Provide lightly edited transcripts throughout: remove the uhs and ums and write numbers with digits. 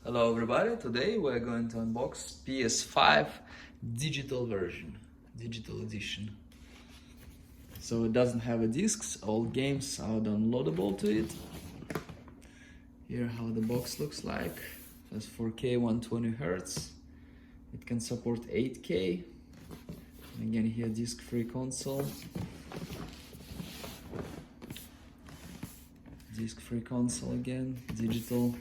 Hello everybody, today we're going to unbox PS5 Digital Edition. So it doesn't have a disc, all games are downloadable to it. Here how the box looks like. It has 4K 120Hz. It can support 8K. And again here disc-free console. Disc-free console again, digital.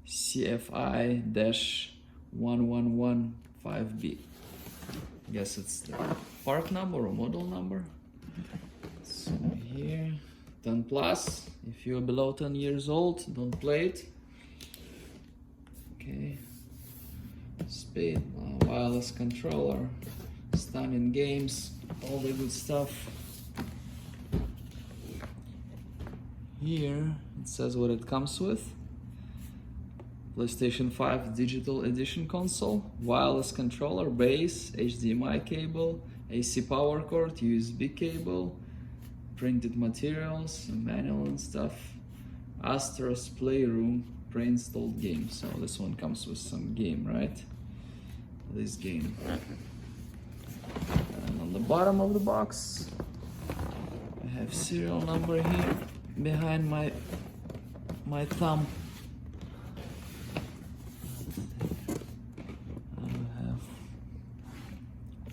CFI-1115B. I guess it's the part number or model number. So here, 10 plus. If you're below 10 years old, don't play it. Okay. Speed, wireless controller, stunning games, all the good stuff. Here it says what it comes with. PlayStation 5 Digital Edition console, wireless controller, base, HDMI cable, AC power cord, USB cable, printed materials, a manual and stuff, Astro's Playroom, pre-installed game. So this one comes with some game, right? This game. And on the bottom of the box, I have serial number here behind my thumb.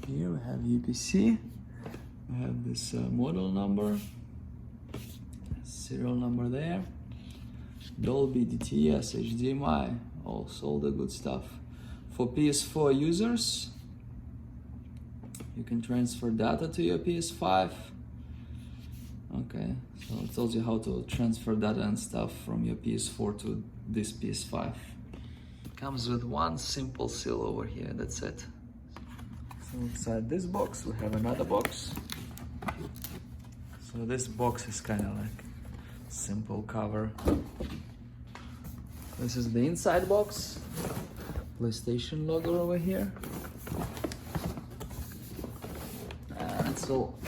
Here we have UPC, we have this model number, serial number there, Dolby, DTS, HDMI, all the good stuff. For PS4 users, you can transfer data to your PS5. Okay, so it tells you how to transfer data and stuff from your PS4 to this PS5. It comes with one simple seal over here, that's it. So inside this box we have another box. So this box is kind of like simple cover. This is the inside box. PlayStation logo over here. And it's all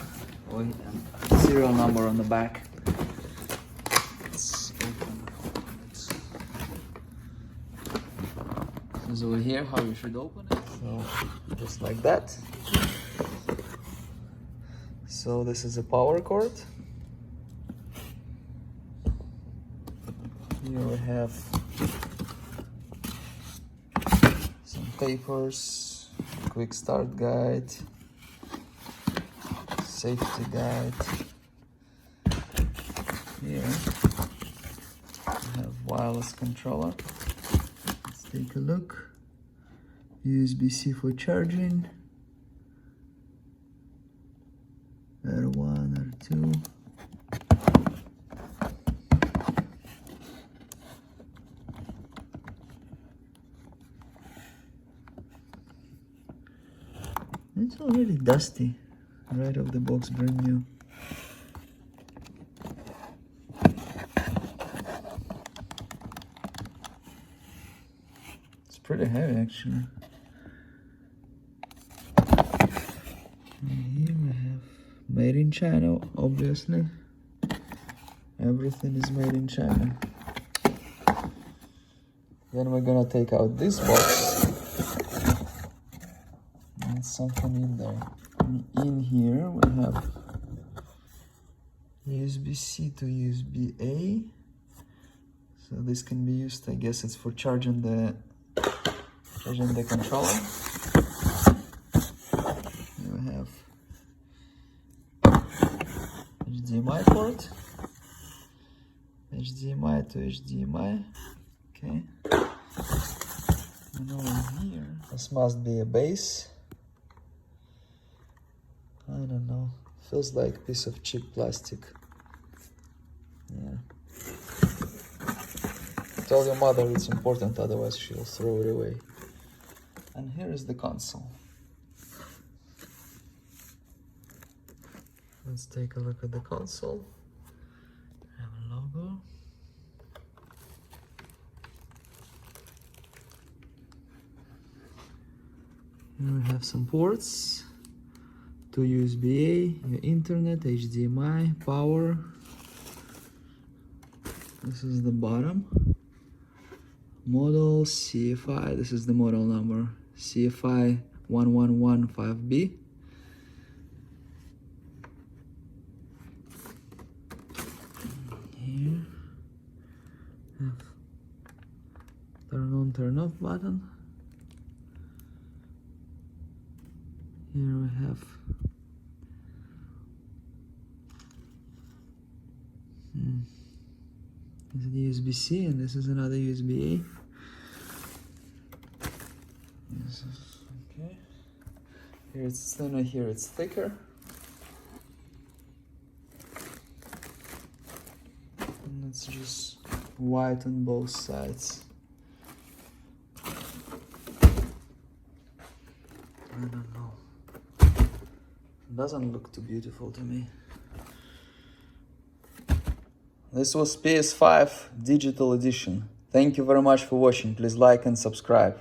serial number on the back. Let's open it. This is over here how you should open it. So just like that. So this is a power cord. Here we have some papers, quick start guide, safety guide. Here we have wireless controller. Let's take a look. USB-C for charging, R1, R2. It's already dusty, right off the box, brand new. It's pretty heavy actually. And here we have made in China, obviously. Everything is made in China. Then we're gonna take out this box. And something in there. And in here we have USB-C to USB-A. So this can be used, I guess it's for charging the controller. HDMI port, HDMI to HDMI, okay. And over here, this must be a base. I don't know, feels like a piece of cheap plastic. Yeah. Tell your mother it's important, otherwise she'll throw it away. And here is the console. Let's take a look at the console. I have a logo. Here we have some ports 2 USB-A, your internet, HDMI, power. This is the bottom. Model CFI, this is the model number, CFI 1115B. Here, have turn on, turn off button. Here we have this is the USB-C and this is another USB-A. This is okay. Here it's thinner, here it's thicker. And it's just white on both sides. I don't know. Doesn't look too beautiful to me. This was PS5 Digital Edition. Thank you very much for watching. Please like and subscribe.